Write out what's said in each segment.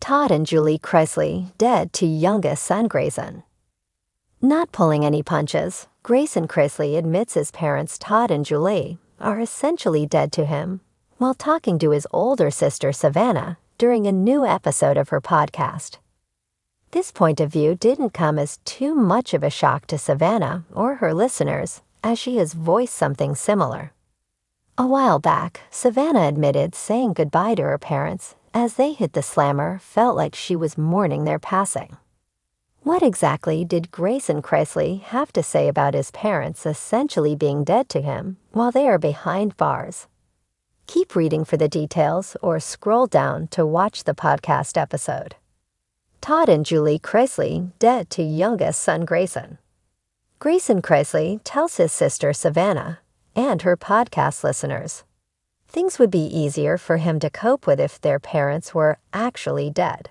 Todd and Julie Chrisley dead to youngest son Grayson. Not pulling any punches, Grayson Chrisley admits his parents Todd and Julie are essentially dead to him while talking to his older sister Savannah during a new episode of her podcast. This point of view didn't come as too much of a shock to Savannah or her listeners, as she has voiced something similar. A while back, Savannah admitted saying goodbye to her parents as they hit the slammer felt like she was mourning their passing. What exactly did Grayson Chrisley have to say about his parents essentially being dead to him while they are behind bars? Keep reading for the details or scroll down to watch the podcast episode. Todd and Julie Chrisley dead to youngest son Grayson. Grayson Chrisley tells his sister Savannah and her podcast listeners things would be easier for him to cope with if their parents were actually dead.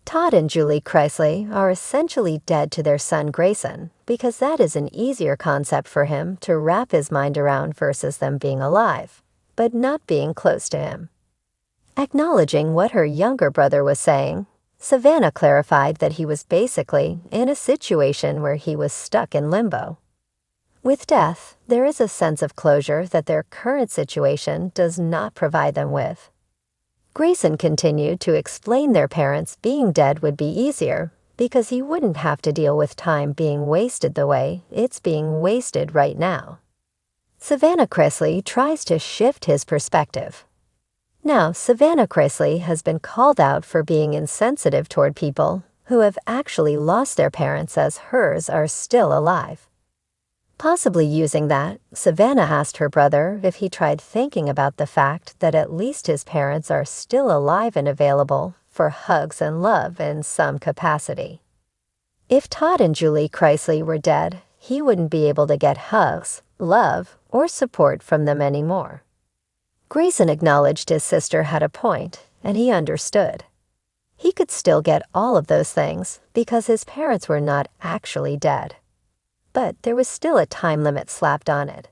Todd and Julie Chrisley are essentially dead to their son Grayson because that is an easier concept for him to wrap his mind around versus them being alive, but not being close to him. Acknowledging what her younger brother was saying, Savannah clarified that he was basically in a situation where he was stuck in limbo. With death, there is a sense of closure that their current situation does not provide them with. Grayson continued to explain their parents being dead would be easier because he wouldn't have to deal with time being wasted the way it's being wasted right now. Savannah Chrisley tries to shift his perspective. Now, Savannah Chrisley has been called out for being insensitive toward people who have actually lost their parents as hers are still alive. Possibly using that, Savannah asked her brother if he tried thinking about the fact that at least his parents are still alive and available for hugs and love in some capacity. If Todd and Julie Chrisley were dead, he wouldn't be able to get hugs, love, or support from them anymore. Grayson acknowledged his sister had a point, and he understood. He could still get all of those things because his parents were not actually dead. But there was still a time limit slapped on it.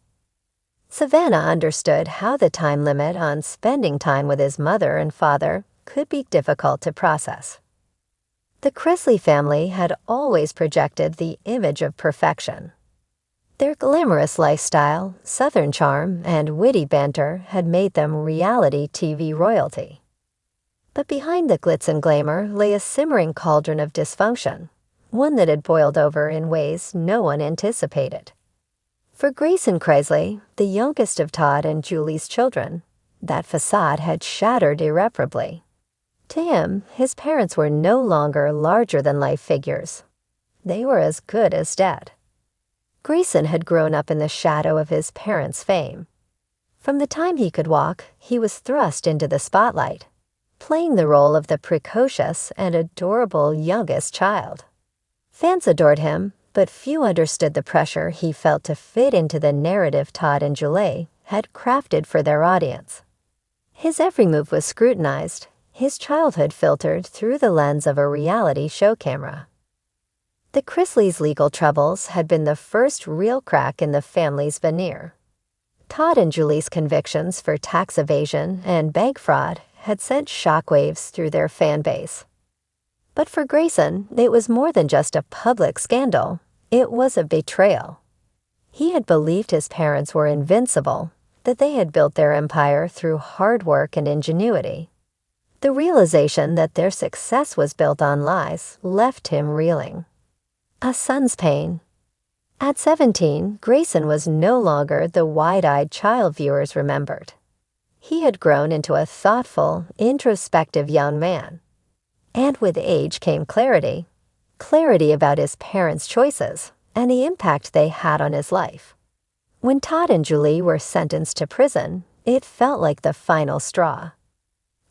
Savannah understood how the time limit on spending time with his mother and father could be difficult to process. The Chrisley family had always projected the image of perfection. Their glamorous lifestyle, Southern charm, and witty banter had made them reality TV royalty. But behind the glitz and glamour lay a simmering cauldron of dysfunction, one that had boiled over in ways no one anticipated. For Grayson Chrisley, the youngest of Todd and Julie's children, that facade had shattered irreparably. To him, his parents were no longer larger-than-life figures. They were as good as dead. Grayson had grown up in the shadow of his parents' fame. From the time he could walk, he was thrust into the spotlight, playing the role of the precocious and adorable youngest child. Fans adored him, but few understood the pressure he felt to fit into the narrative Todd and Julie had crafted for their audience. His every move was scrutinized, his childhood filtered through the lens of a reality show camera. The Chrisleys' legal troubles had been the first real crack in the family's veneer. Todd and Julie's convictions for tax evasion and bank fraud had sent shockwaves through their fan base. But for Grayson, it was more than just a public scandal. It was a betrayal. He had believed his parents were invincible, that they had built their empire through hard work and ingenuity. The realization that their success was built on lies left him reeling. A son's pain. At 17, Grayson was no longer the wide-eyed child viewers remembered. He had grown into a thoughtful, introspective young man. And with age came clarity about his parents' choices and the impact they had on his life. When Todd and Julie were sentenced to prison, it felt like the final straw.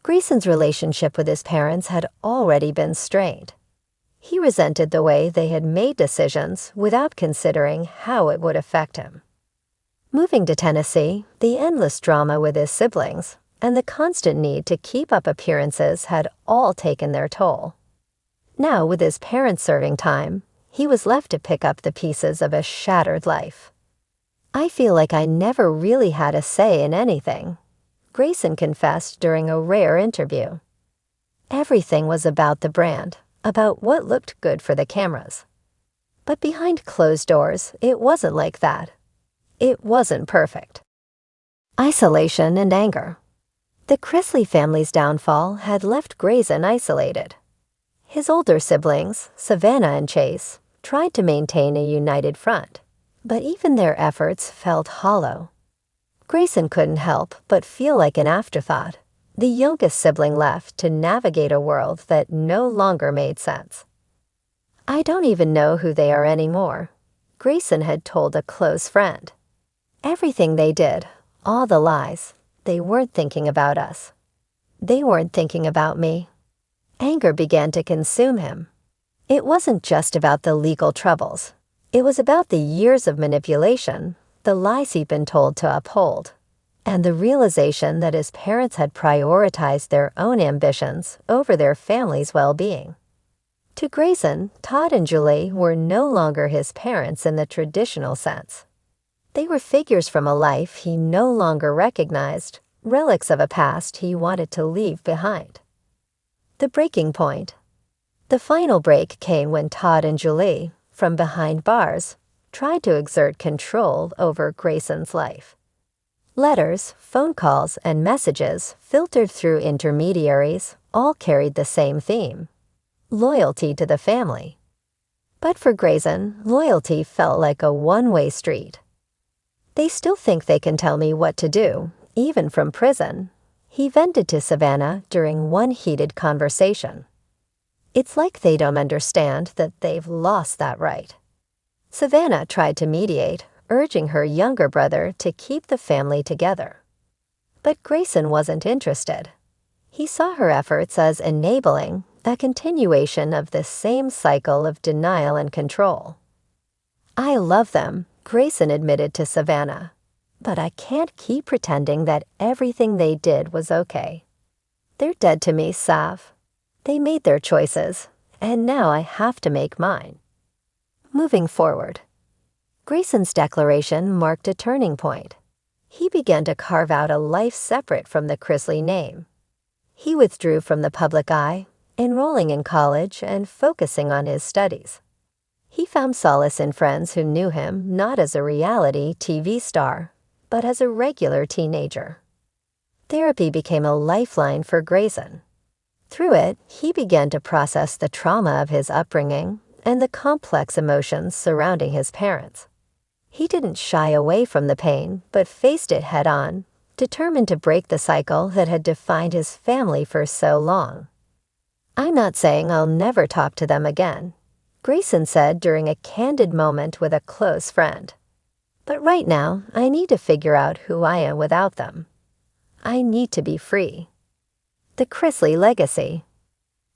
Grayson's relationship with his parents had already been strained. He resented the way they had made decisions without considering how it would affect him. Moving to Tennessee, the endless drama with his siblings, and the constant need to keep up appearances had all taken their toll. Now, with his parents serving time, he was left to pick up the pieces of a shattered life. I feel like I never really had a say in anything, Grayson confessed during a rare interview. Everything was about the brand, about what looked good for the cameras. But behind closed doors, it wasn't like that. It wasn't perfect. Isolation and anger. The Chrisley family's downfall had left Grayson isolated. His older siblings, Savannah and Chase, tried to maintain a united front, but even their efforts felt hollow. Grayson couldn't help but feel like an afterthought, the youngest sibling left to navigate a world that no longer made sense. "I don't even know who they are anymore," Grayson had told a close friend. "Everything they did, all the lies, they weren't thinking about us. They weren't thinking about me." Anger began to consume him. It wasn't just about the legal troubles. It was about the years of manipulation, the lies he'd been told to uphold, and the realization that his parents had prioritized their own ambitions over their family's well-being. To Grayson, Todd and Julie were no longer his parents in the traditional sense. They were figures from a life he no longer recognized, relics of a past he wanted to leave behind. The breaking point. The final break came when Todd and Julie, from behind bars, tried to exert control over Grayson's life. Letters, phone calls, and messages filtered through intermediaries all carried the same theme: loyalty to the family. But for Grayson, loyalty felt like a one-way street. "They still think they can tell me what to do, even from prison," he vented to Savannah during one heated conversation. "It's like they don't understand that they've lost that right." Savannah tried to mediate, urging her younger brother to keep the family together. But Grayson wasn't interested. He saw her efforts as enabling, a continuation of the same cycle of denial and control. "I love them," Grayson admitted to Savannah, "but I can't keep pretending that everything they did was okay. They're dead to me, Sav. They made their choices, and now I have to make mine." Moving forward. Grayson's declaration marked a turning point. He began to carve out a life separate from the Chrisley name. He withdrew from the public eye, enrolling in college and focusing on his studies. He found solace in friends who knew him not as a reality TV star, but as a regular teenager. Therapy became a lifeline for Grayson. Through it, he began to process the trauma of his upbringing and the complex emotions surrounding his parents. He didn't shy away from the pain, but faced it head-on, determined to break the cycle that had defined his family for so long. "I'm not saying I'll never talk to them again," Grayson said during a candid moment with a close friend. "But right now, I need to figure out who I am without them. I need to be free." The Chrisley legacy.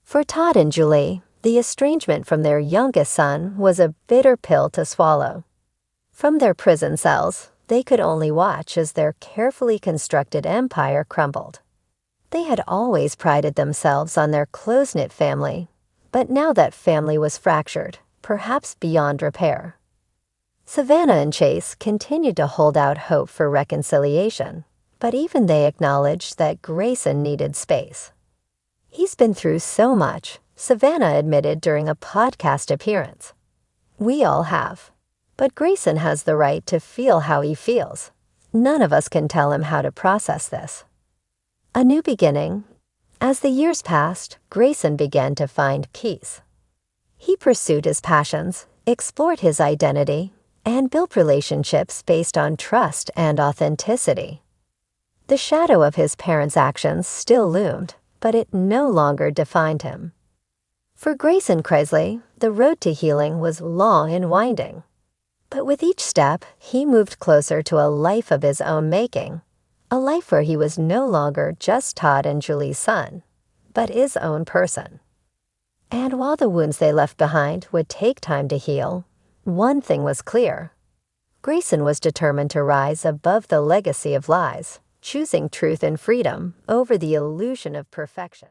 For Todd and Julie, the estrangement from their youngest son was a bitter pill to swallow. From their prison cells, they could only watch as their carefully constructed empire crumbled. They had always prided themselves on their close-knit family, but now that family was fractured, perhaps beyond repair. Savannah and Chase continued to hold out hope for reconciliation, but even they acknowledged that Grayson needed space. "He's been through so much," Savannah admitted during a podcast appearance. "We all have. But Grayson has the right to feel how he feels. None of us can tell him how to process this." A new beginning. As the years passed, Grayson began to find peace. He pursued his passions, explored his identity, and built relationships based on trust and authenticity. The shadow of his parents' actions still loomed, but it no longer defined him. For Grayson Chrisley, the road to healing was long and winding. But with each step, he moved closer to a life of his own making, a life where he was no longer just Todd and Julie's son, but his own person. And while the wounds they left behind would take time to heal, one thing was clear. Grayson was determined to rise above the legacy of lies, choosing truth and freedom over the illusion of perfection.